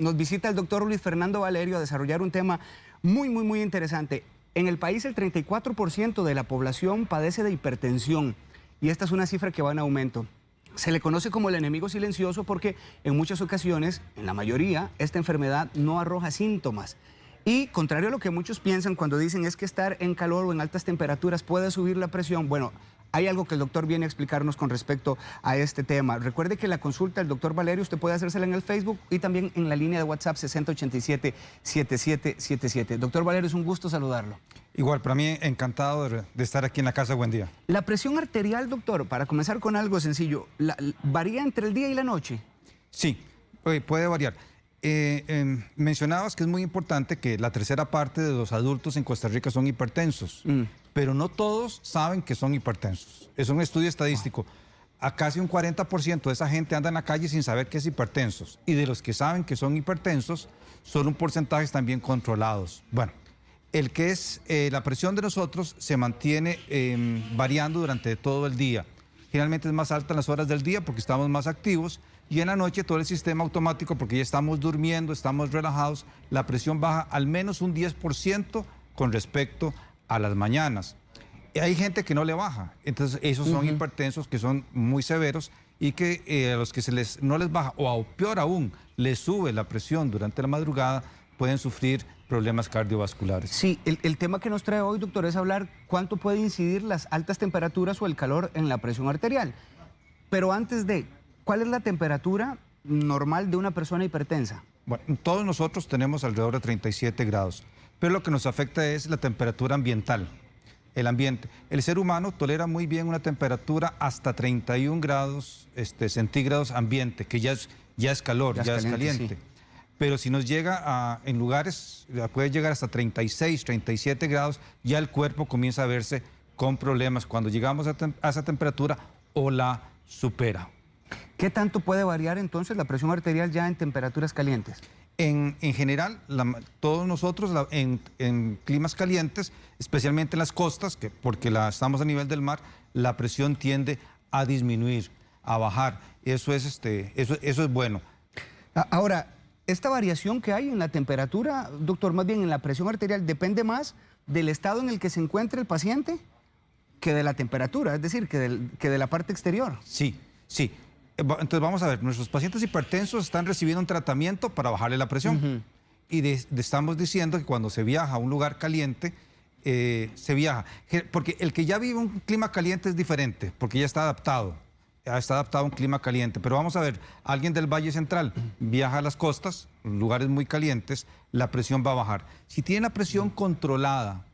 Nos visita el doctor Luis Fernando Valerio a desarrollar un tema muy interesante. En el país el 34% de la población padece de hipertensión y esta es una cifra que va en aumento. Se le conoce como el enemigo silencioso porque en muchas ocasiones, en la mayoría, esta enfermedad no arroja síntomas. Y contrario a lo que muchos piensan cuando dicen es que estar en calor o en altas temperaturas puede subir la presión, bueno, hay algo que el doctor viene a explicarnos con respecto a este tema. Recuerde que la consulta del doctor Valerio usted puede hacérsela en el Facebook y también en la línea de WhatsApp 6087-7777. Doctor Valerio, es un gusto saludarlo. Igual, para mí encantado de estar aquí en la casa. Buen día. La presión arterial, doctor, para comenzar con algo sencillo, ¿varía entre el día y la noche? Sí, puede variar. Mencionabas que es muy importante que la tercera parte de los adultos en Costa Rica son hipertensos, pero no todos saben que son hipertensos. Es un estudio estadístico. A casi un 40% de esa gente anda en la calle sin saber que es hipertensos. Y de los que saben que son hipertensos, son un porcentaje también controlados. Bueno, el que es la presión de nosotros se mantiene variando durante todo el día. Generalmente es más alta en las horas del día porque estamos más activos y en la noche todo el sistema automático, porque ya estamos durmiendo, estamos relajados, la presión baja al menos un 10% con respecto a las mañanas. Hay gente que no le baja, entonces esos son hipertensos que son muy severos y que a los que no les baja o peor aún, les sube la presión durante la madrugada, pueden sufrir problemas cardiovasculares. Sí, el tema que nos trae hoy, doctor, es hablar cuánto puede incidir las altas temperaturas o el calor en la presión arterial. Pero antes de, ¿cuál es la temperatura normal de una persona hipertensa? Bueno, todos nosotros tenemos alrededor de 37 grados, pero lo que nos afecta es la temperatura ambiental, el ambiente. El ser humano tolera muy bien una temperatura hasta 31 grados centígrados ambiente, que ya es calor, ya es caliente. Sí. Pero si nos llega en lugares, puede llegar hasta 36, 37 grados, ya el cuerpo comienza a verse con problemas cuando llegamos a esa temperatura o la supera. ¿Qué tanto puede variar entonces la presión arterial ya en temperaturas calientes? En general, todos nosotros en climas calientes, especialmente en las costas, porque estamos a nivel del mar, la presión tiende a disminuir, a bajar. Eso es bueno. Ahora, esta variación que hay en la temperatura, doctor, más bien en la presión arterial, ¿depende más del estado en el que se encuentra el paciente que de la temperatura, es decir, que de la parte exterior? Sí. Entonces vamos a ver, nuestros pacientes hipertensos están recibiendo un tratamiento para bajarle la presión. Y estamos diciendo que cuando se viaja a un lugar caliente, se viaja. Porque el que ya vive un clima caliente es diferente, porque ya está adaptado a un clima caliente. Pero vamos a ver, alguien del Valle Central viaja a las costas, lugares muy calientes, la presión va a bajar. Si tiene la presión controlada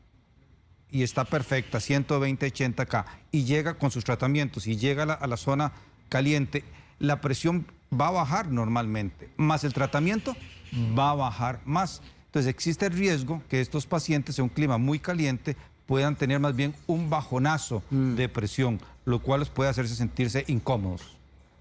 y está perfecta, 120-80 K, y llega con sus tratamientos y llega a la zona caliente, la presión va a bajar normalmente, más el tratamiento va a bajar más. Entonces existe el riesgo que estos pacientes en un clima muy caliente puedan tener más bien un bajonazo de presión, lo cual los puede hacerse sentirse incómodos.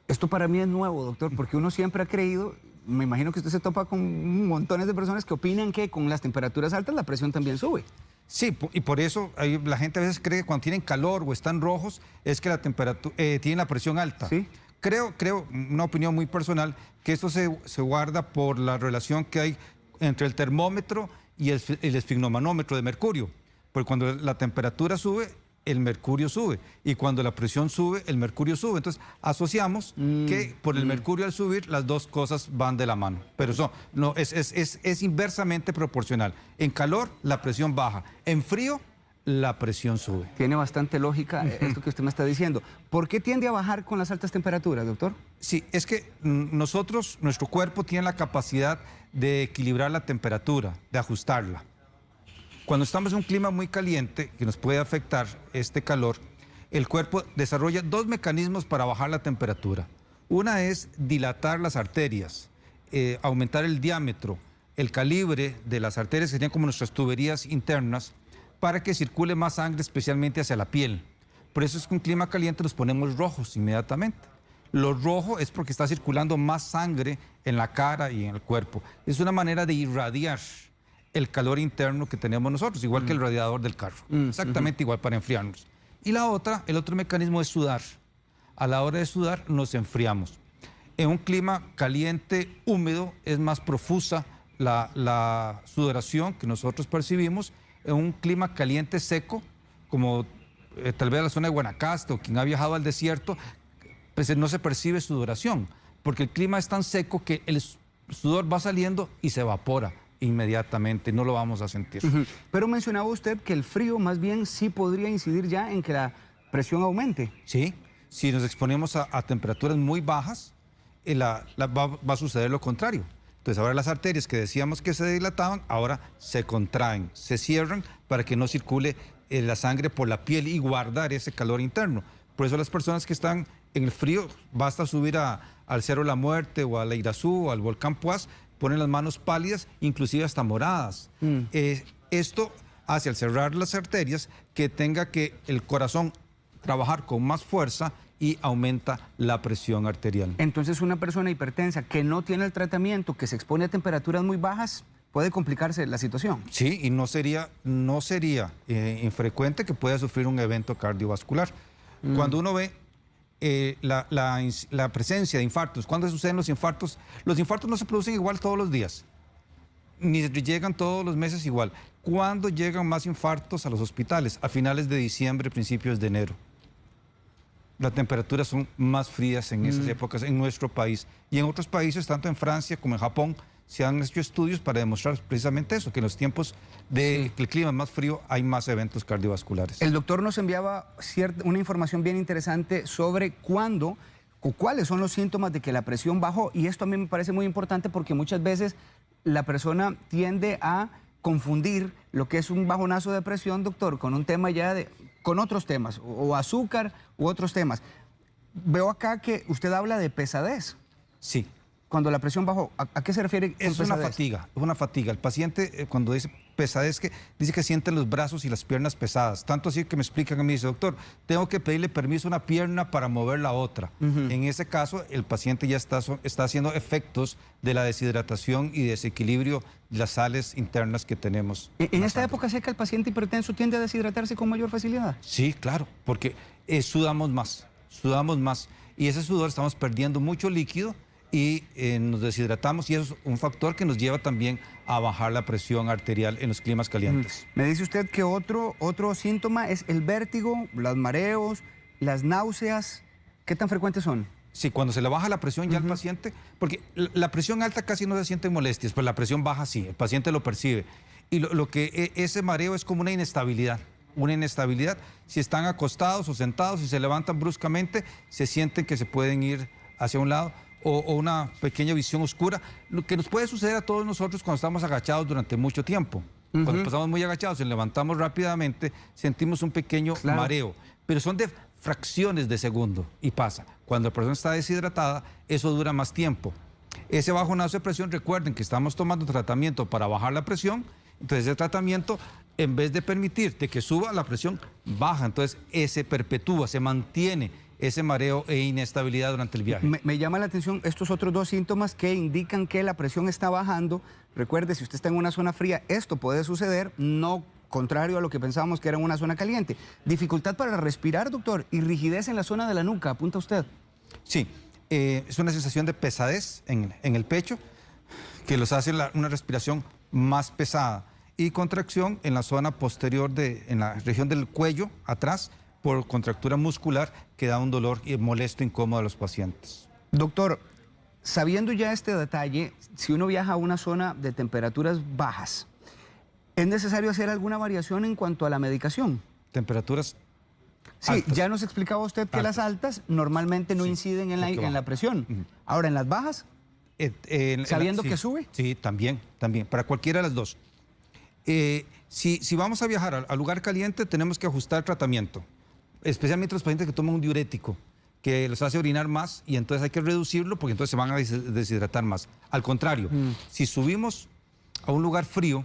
Esto para mí es nuevo, doctor, porque uno siempre ha creído, me imagino que usted se topa con montones de personas que opinan que con las temperaturas altas la presión también sube. Sí, y por eso la gente a veces cree que cuando tienen calor o están rojos es que la temperatura tienen la presión alta. ¿Sí? Creo, una opinión muy personal, que esto se guarda por la relación que hay entre el termómetro y el esfigmomanómetro de mercurio. Porque cuando la temperatura sube, el mercurio sube. Y cuando la presión sube, el mercurio sube. Entonces, asociamos que por el mercurio al subir, las dos cosas van de la mano. Pero eso no, es inversamente proporcional. En calor, la presión baja. En frío, la presión sube. Tiene bastante lógica esto que usted me está diciendo. ¿Por qué tiende a bajar con las altas temperaturas, doctor? Sí, es que nuestro cuerpo tiene la capacidad de equilibrar la temperatura, de ajustarla. Cuando estamos en un clima muy caliente, que nos puede afectar este calor, el cuerpo desarrolla dos mecanismos para bajar la temperatura. Una es dilatar las arterias, aumentar el diámetro, el calibre de las arterias, que serían como nuestras tuberías internas, para que circule más sangre, especialmente hacia la piel. Por eso es que en un clima caliente nos ponemos rojos inmediatamente. Lo rojo es porque está circulando más sangre en la cara y en el cuerpo. Es una manera de irradiar el calor interno que tenemos nosotros, igual que el radiador del carro. Exactamente igual para enfriarnos. Y el otro mecanismo es sudar. A la hora de sudar nos enfriamos. En un clima caliente, húmedo, es más profusa la sudoración que nosotros percibimos. En un clima caliente, seco, como tal vez la zona de Guanacaste o quien ha viajado al desierto, pues no se percibe sudoración, porque el clima es tan seco que el sudor va saliendo y se evapora inmediatamente, no lo vamos a sentir. Pero mencionaba usted que el frío más bien sí podría incidir ya en que la presión aumente. Sí, si nos exponemos a temperaturas muy bajas, va a suceder lo contrario. Entonces ahora las arterias que decíamos que se dilataban, ahora se contraen, se cierran para que no circule la sangre por la piel y guardar ese calor interno. Por eso las personas que están en el frío, basta subir al Cerro de la Muerte o al Irazú o al volcán Poás, ponen las manos pálidas, inclusive hasta moradas. Esto hace al cerrar las arterias que tenga que el corazón trabajar con más fuerza y aumenta la presión arterial. Entonces una persona hipertensa que no tiene el tratamiento, que se expone a temperaturas muy bajas, puede complicarse la situación. Sí, y no sería infrecuente que pueda sufrir un evento cardiovascular. Cuando uno ve la presencia de infartos, ¿cuándo suceden los infartos? Los infartos no se producen igual todos los días, ni llegan todos los meses igual. ¿Cuándo llegan más infartos a los hospitales? A finales de diciembre, principios de enero. Las temperaturas son más frías en esas épocas en nuestro país. Y en otros países, tanto en Francia como en Japón, se han hecho estudios para demostrar precisamente eso, que en los tiempos del clima más frío hay más eventos cardiovasculares. El doctor nos enviaba una información bien interesante sobre cuándo o cuáles son los síntomas de que la presión bajó. Y esto a mí me parece muy importante porque muchas veces la persona tiende a confundir lo que es un bajonazo de presión, doctor, con un tema con otros temas, o azúcar u otros temas. Veo acá que usted habla de pesadez. Sí. Cuando la presión bajó, ¿a qué se refiere con pesadez? Es una fatiga. El paciente cuando dice pesadez, dice que siente los brazos y las piernas pesadas. Tanto así que me explican a mí, dice, doctor, tengo que pedirle permiso a una pierna para mover la otra. En ese caso, el paciente ya está haciendo efectos de la deshidratación y desequilibrio de las sales internas que tenemos. ¿En esta época seca el paciente hipertenso tiende a deshidratarse con mayor facilidad? Sí, claro, porque sudamos más. Y ese sudor estamos perdiendo mucho líquido y nos deshidratamos, y eso es un factor que nos lleva también a bajar la presión arterial en los climas calientes. Me dice usted que otro síntoma es el vértigo, los mareos, las náuseas. ¿Qué tan frecuentes son? Sí, cuando se le baja la presión ya al paciente, porque la presión alta casi no se sienten molestias, pero la presión baja sí, el paciente lo percibe. Y ese mareo es como una inestabilidad. Si están acostados o sentados y se levantan bruscamente, se sienten que se pueden ir hacia un lado, o una pequeña visión oscura, lo que nos puede suceder a todos nosotros cuando estamos agachados durante mucho tiempo. Cuando pasamos muy agachados y levantamos rápidamente, sentimos un pequeño mareo, pero son de fracciones de segundo y pasa. Cuando la persona está deshidratada, eso dura más tiempo. Ese bajonazo de presión, recuerden que estamos tomando tratamiento para bajar la presión, entonces ese tratamiento, en vez de permitirte que suba la presión, baja, entonces se perpetúa, se mantiene ese mareo e inestabilidad durante el viaje. Me llama la atención estos otros dos síntomas que indican que la presión está bajando. Recuerde, si usted está en una zona fría, esto puede suceder, no contrario a lo que pensábamos que era en una zona caliente. Dificultad para respirar, doctor, y rigidez en la zona de la nuca, apunta usted. Sí, es una sensación de pesadez en el pecho que los hace una respiración más pesada, y contracción en la zona posterior, en la región del cuello, atrás, por contractura muscular, que da un dolor molesto, incómodo a los pacientes. Doctor, sabiendo ya este detalle, si uno viaja a una zona de temperaturas bajas, ¿es necesario hacer alguna variación en cuanto a la medicación? Temperaturas sí, altas. Ya nos explicaba usted que las altas normalmente no inciden en la presión. Ahora, ¿en las bajas? ¿Sabiendo que sube? Sí, también, para cualquiera de las dos. Si vamos a viajar al lugar caliente, tenemos que ajustar el tratamiento, especialmente los pacientes que toman un diurético, que los hace orinar más, y entonces hay que reducirlo porque entonces se van a deshidratar más. Al contrario, si subimos a un lugar frío,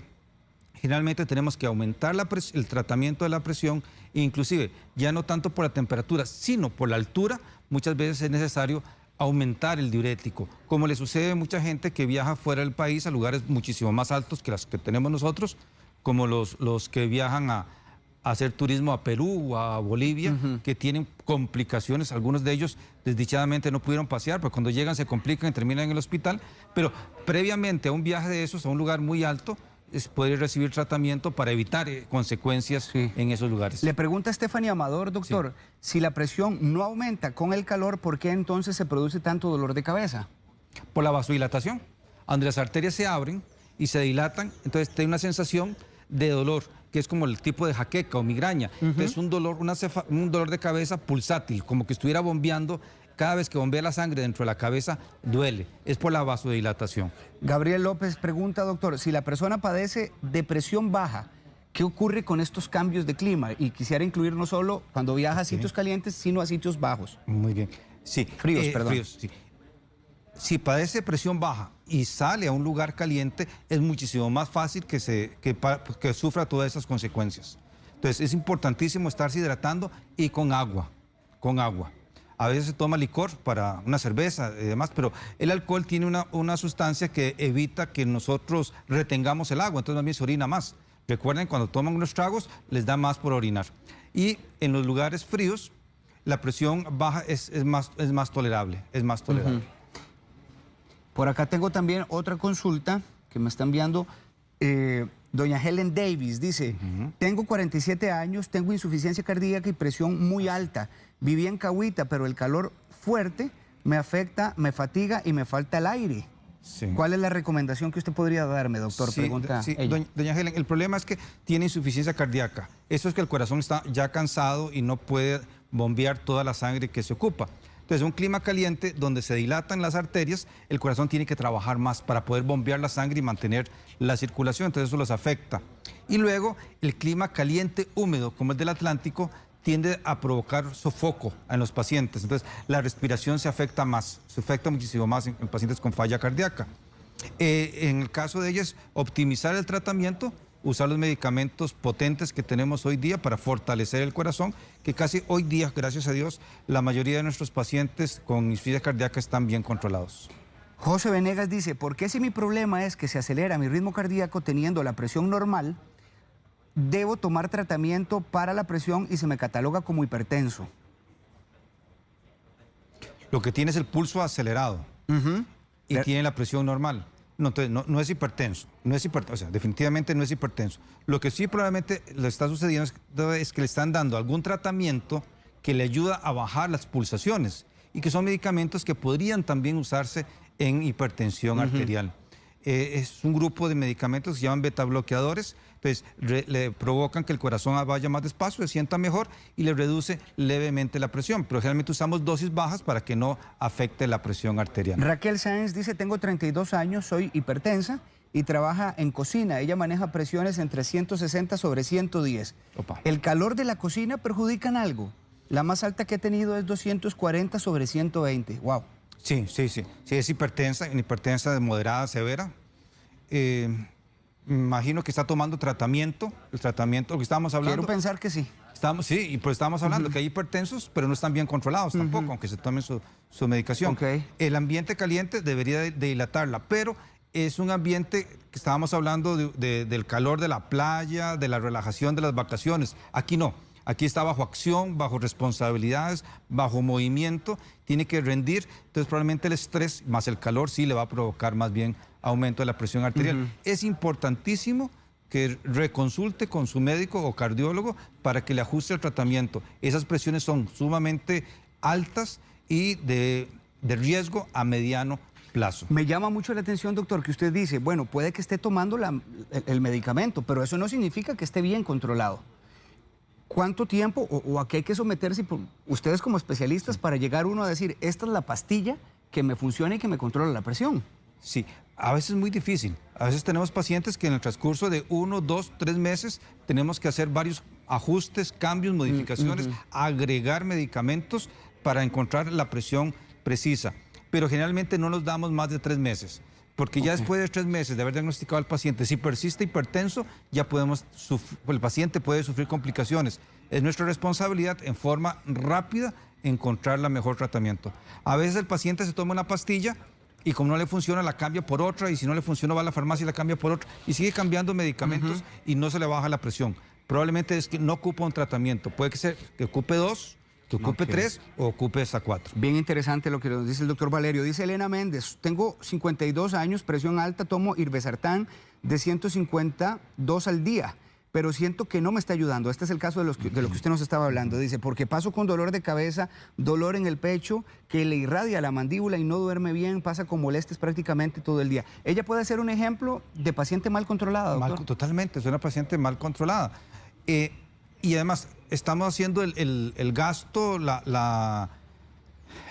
generalmente tenemos que aumentar el tratamiento de la presión, e inclusive ya no tanto por la temperatura, sino por la altura. Muchas veces es necesario aumentar el diurético, como le sucede a mucha gente que viaja fuera del país a lugares muchísimo más altos que las que tenemos nosotros, como los que viajan a hacer turismo a Perú o a Bolivia, que tienen complicaciones. Algunos de ellos, desdichadamente, no pudieron pasear, porque cuando llegan se complican y terminan en el hospital. Pero previamente a un viaje de esos, a un lugar muy alto, es poder recibir tratamiento para evitar consecuencias en esos lugares. Le pregunta Stephanie Amador, doctor, si la presión no aumenta con el calor, ¿por qué entonces se produce tanto dolor de cabeza? Por la vasodilatación, donde las arterias se abren y se dilatan, entonces tiene una sensación de dolor, que es como el tipo de jaqueca o migraña. Entonces un dolor de cabeza pulsátil, como que estuviera bombeando. Cada vez que bombea la sangre dentro de la cabeza, duele. Es por la vasodilatación. Gabriel López pregunta, doctor, si la persona padece de presión baja, ¿qué ocurre con estos cambios de clima? Y quisiera incluir no solo cuando viaja a sitios calientes, sino a sitios bajos. Muy bien. Sí. Fríos, perdón. Fríos, sí. Si padece presión baja y sale a un lugar caliente, es muchísimo más fácil que sufra todas esas consecuencias. Entonces, es importantísimo estarse hidratando y con agua, A veces se toma licor para una cerveza y demás, pero el alcohol tiene una sustancia que evita que nosotros retengamos el agua, entonces más bien se orina más. Recuerden, cuando toman unos tragos, les da más por orinar. Y en los lugares fríos, la presión baja es más tolerable, Por acá tengo también otra consulta que me está enviando doña Helen Davis. Dice, tengo 47 años, tengo insuficiencia cardíaca y presión muy alta. Viví en Cahuita, pero el calor fuerte me afecta, me fatiga y me falta el aire. Sí. ¿Cuál es la recomendación que usted podría darme, doctor? Pregunta ella. Doña Helen, el problema es que tiene insuficiencia cardíaca. Eso es que el corazón está ya cansado y no puede bombear toda la sangre que se ocupa. Entonces, un clima caliente donde se dilatan las arterias, el corazón tiene que trabajar más para poder bombear la sangre y mantener la circulación, entonces eso los afecta. Y luego, el clima caliente húmedo, como el del Atlántico, tiende a provocar sofoco en los pacientes. Entonces, la respiración se afecta muchísimo más en pacientes con falla cardíaca. En el caso de ellos, optimizar el tratamiento, usar los medicamentos potentes que tenemos hoy día para fortalecer el corazón, que casi hoy día, gracias a Dios, la mayoría de nuestros pacientes con insuficiencia cardíaca están bien controlados. José Venegas dice, ¿por qué si mi problema es que se acelera mi ritmo cardíaco teniendo la presión normal, debo tomar tratamiento para la presión y se me cataloga como hipertenso? Lo que tiene es el pulso acelerado y tiene la presión normal. No, entonces, no es hipertenso, o sea, definitivamente no es hipertenso. Lo que sí probablemente le está sucediendo es que le están dando algún tratamiento que le ayuda a bajar las pulsaciones y que son medicamentos que podrían también usarse en hipertensión arterial. Es un grupo de medicamentos que se llaman beta bloqueadores, entonces le provocan que el corazón vaya más despacio, se sienta mejor y le reduce levemente la presión, pero generalmente usamos dosis bajas para que no afecte la presión arterial. Raquel Sáenz dice, tengo 32 años, soy hipertensa y trabaja en cocina. Ella maneja presiones entre 160 sobre 110. Opa. ¿El calor de la cocina perjudica en algo? La más alta que he tenido es 240 sobre 120. Wow. Sí, es hipertensa, una hipertensa de moderada a severa. Me imagino que está tomando tratamiento, el tratamiento, lo que estábamos hablando. Quiero pensar que sí. Estamos hablando que hay hipertensos, pero no están bien controlados tampoco, aunque se tomen su medicación. El ambiente caliente debería de dilatarla, pero es un ambiente que estábamos hablando del calor de la playa, de la relajación de las vacaciones. Aquí no. Aquí está bajo acción, bajo responsabilidades, bajo movimiento, tiene que rendir, entonces probablemente el estrés más el calor sí le va a provocar más bien aumento de la presión arterial. Es importantísimo que reconsulte con su médico o cardiólogo para que le ajuste el tratamiento. Esas presiones son sumamente altas y de riesgo a mediano plazo. Me llama mucho la atención, doctor, que usted dice, bueno, puede que esté tomando el medicamento, pero eso no significa que esté bien controlado. ¿Cuánto tiempo o a qué hay que someterse ustedes como especialistas para llegar uno a decir, esta es la pastilla que me funciona y que me controla la presión? Sí, a veces es muy difícil. A veces tenemos pacientes que en el transcurso de 1, 2, 3 meses tenemos que hacer varios ajustes, cambios, modificaciones, agregar medicamentos para encontrar la presión precisa. Pero generalmente no nos damos más de 3 meses. Porque ya después de 3 meses de haber diagnosticado al paciente, si persiste hipertenso, ya el paciente puede sufrir complicaciones. Es nuestra responsabilidad en forma rápida encontrar el mejor tratamiento. A veces el paciente se toma una pastilla y como no le funciona la cambia por otra y si no le funciona va a la farmacia y la cambia por otra y sigue cambiando medicamentos y no se le baja la presión. probablemente es que no ocupa un tratamiento. Puede ser que ocupe 2, que ocupe 3 o ocupe hasta 4. Bien interesante lo que nos dice el doctor Valerio. Dice Elena Méndez, tengo 52 años, presión alta, tomo irbesartán de 152 al día, pero siento que no me está ayudando. Este es el caso de lo que usted nos estaba hablando. Dice, porque paso con dolor de cabeza, dolor en el pecho, que le irradia la mandíbula y no duerme bien, pasa con molestias prácticamente todo el día. ¿Ella puede ser un ejemplo de paciente mal controlada, doctor? Totalmente, es una paciente mal controlada. Y además, estamos haciendo el gasto, la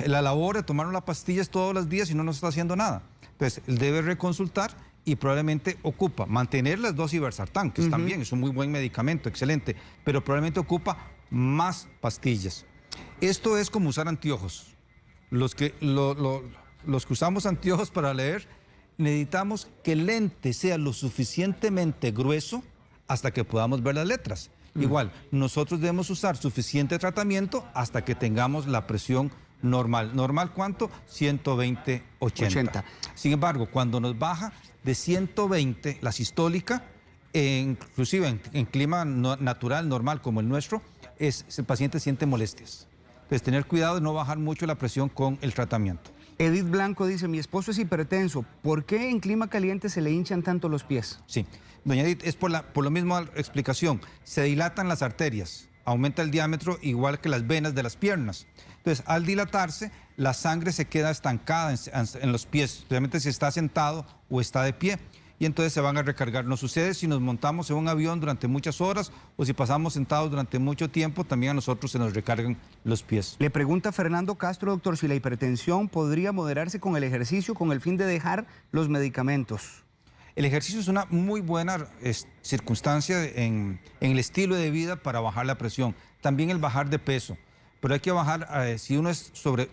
labor de tomar las pastillas todos los días y no nos está haciendo nada. Entonces, él debe reconsultar y probablemente ocupa mantener las 2 irbesartán, que están bien, es un muy buen medicamento, excelente, pero probablemente ocupa más pastillas. Esto es como usar anteojos. Los que usamos anteojos para leer, necesitamos que el lente sea lo suficientemente grueso hasta que podamos ver las letras. Igual, nosotros debemos usar suficiente tratamiento hasta que tengamos la presión normal. ¿Normal cuánto? 120/80. Sin embargo, cuando nos baja de 120 la sistólica, inclusive en clima natural, normal como el nuestro, el paciente siente molestias. Entonces, tener cuidado de no bajar mucho la presión con el tratamiento. Edith Blanco dice, mi esposo es hipertenso, ¿por qué en clima caliente se le hinchan tanto los pies? Sí, doña Edith, es por la misma explicación. Se dilatan las arterias, aumenta el diámetro igual que las venas de las piernas. Entonces, al dilatarse, la sangre se queda estancada en los pies, especialmente si está sentado o está de pie, y entonces se van a recargar. Nos sucede si nos montamos en un avión durante muchas horas o si pasamos sentados durante mucho tiempo, también a nosotros se nos recargan los pies. Le pregunta Fernando Castro, doctor, si la hipertensión podría moderarse con el ejercicio con el fin de dejar los medicamentos. El ejercicio es una muy buena circunstancia en el estilo de vida para bajar la presión. También el bajar de peso. Pero hay que bajar, si uno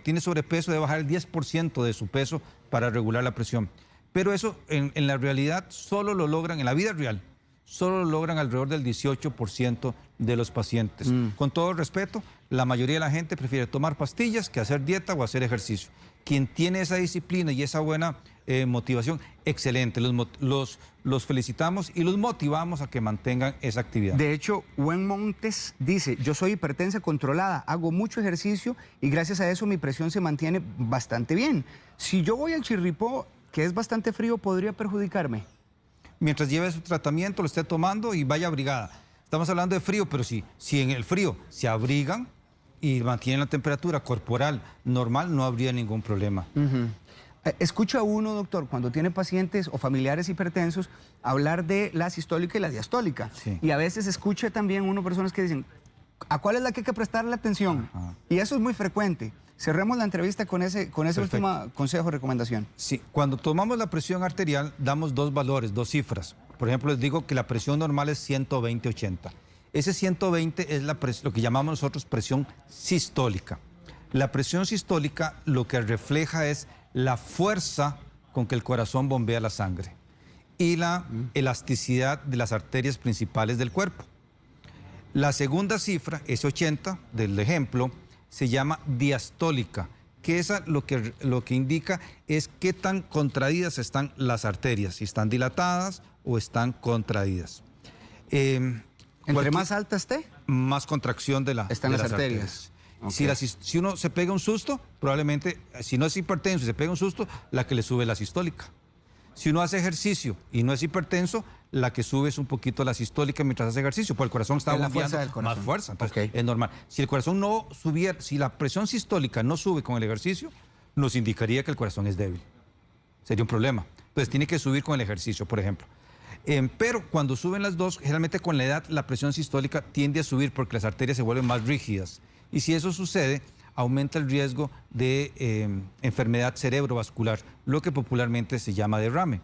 tiene sobrepeso, debe bajar el 10% de su peso para regular la presión. Pero eso en la realidad solo lo logran, en la vida real, solo lo logran alrededor del 18% de los pacientes. Con todo respeto, la mayoría de la gente prefiere tomar pastillas que hacer dieta o hacer ejercicio. Quien tiene esa disciplina y esa buena motivación, excelente. Los felicitamos y los motivamos a que mantengan esa actividad. De hecho, Gwen Montes dice, yo soy hipertensa controlada, hago mucho ejercicio y gracias a eso mi presión se mantiene bastante bien. Si yo voy al Chirripó, que es bastante frío, ¿podría perjudicarme? Mientras lleve su tratamiento, lo esté tomando y vaya abrigada. Estamos hablando de frío, pero si en el frío se abrigan y mantienen la temperatura corporal normal, no habría ningún problema. Escucha uno, doctor, cuando tiene pacientes o familiares hipertensos, hablar de la sistólica y la diastólica. Sí. Y a veces escucha también uno personas que dicen, ¿a cuál es la que hay que prestarle atención? Y eso es muy frecuente. Cerremos la entrevista con ese último consejo o recomendación. Sí, cuando tomamos la presión arterial, damos 2 valores, 2 cifras. Por ejemplo, les digo que la presión normal es 120/80. Ese 120 es lo que llamamos nosotros presión sistólica. La presión sistólica lo que refleja es la fuerza con que el corazón bombea la sangre y la elasticidad de las arterias principales del cuerpo. La segunda cifra, ese 80 del ejemplo, se llama diastólica, que esa lo que indica es qué tan contraídas están las arterias, si están dilatadas o están contraídas. Entre más alta esté, más contracción de las arterias. Okay. Si uno se pega un susto, probablemente, si no es hipertenso y se pega un susto, la que le sube la sistólica. Si uno hace ejercicio y no es hipertenso, la que sube es un poquito la sistólica mientras hace ejercicio, porque el corazón está bombeando más fuerza. Entonces, es normal. Si el corazón no subiera, si la presión sistólica no sube con el ejercicio, nos indicaría que el corazón es débil. Sería un problema. Entonces, tiene que subir con el ejercicio, por ejemplo. Pero cuando suben las dos, generalmente con la edad, la presión sistólica tiende a subir porque las arterias se vuelven más rígidas. Y si eso sucede, aumenta el riesgo de enfermedad cerebrovascular, lo que popularmente se llama derrame.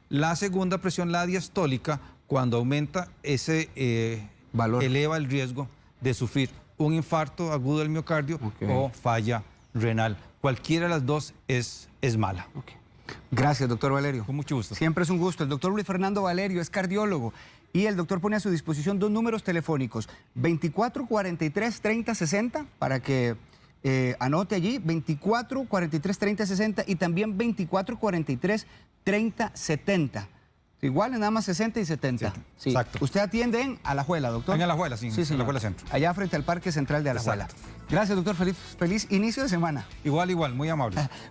La segunda presión, la diastólica, cuando aumenta, ese valor eleva el riesgo de sufrir un infarto agudo del miocardio o falla renal. Cualquiera de las dos es mala. Gracias, doctor Valerio. Con mucho gusto. Siempre es un gusto. El doctor Luis Fernando Valerio es cardiólogo y el doctor pone a su disposición 2 números telefónicos, 2443-3060, para que anote allí, 2443-3060 y también 2443-3070. Igual, nada más 60 y 70. Sí. Exacto. Usted atiende en Alajuela, doctor. En Alajuela, sí, en Alajuela Centro. Allá frente al Parque Central de Alajuela. Gracias, doctor. Feliz inicio de semana. Igual, muy amable.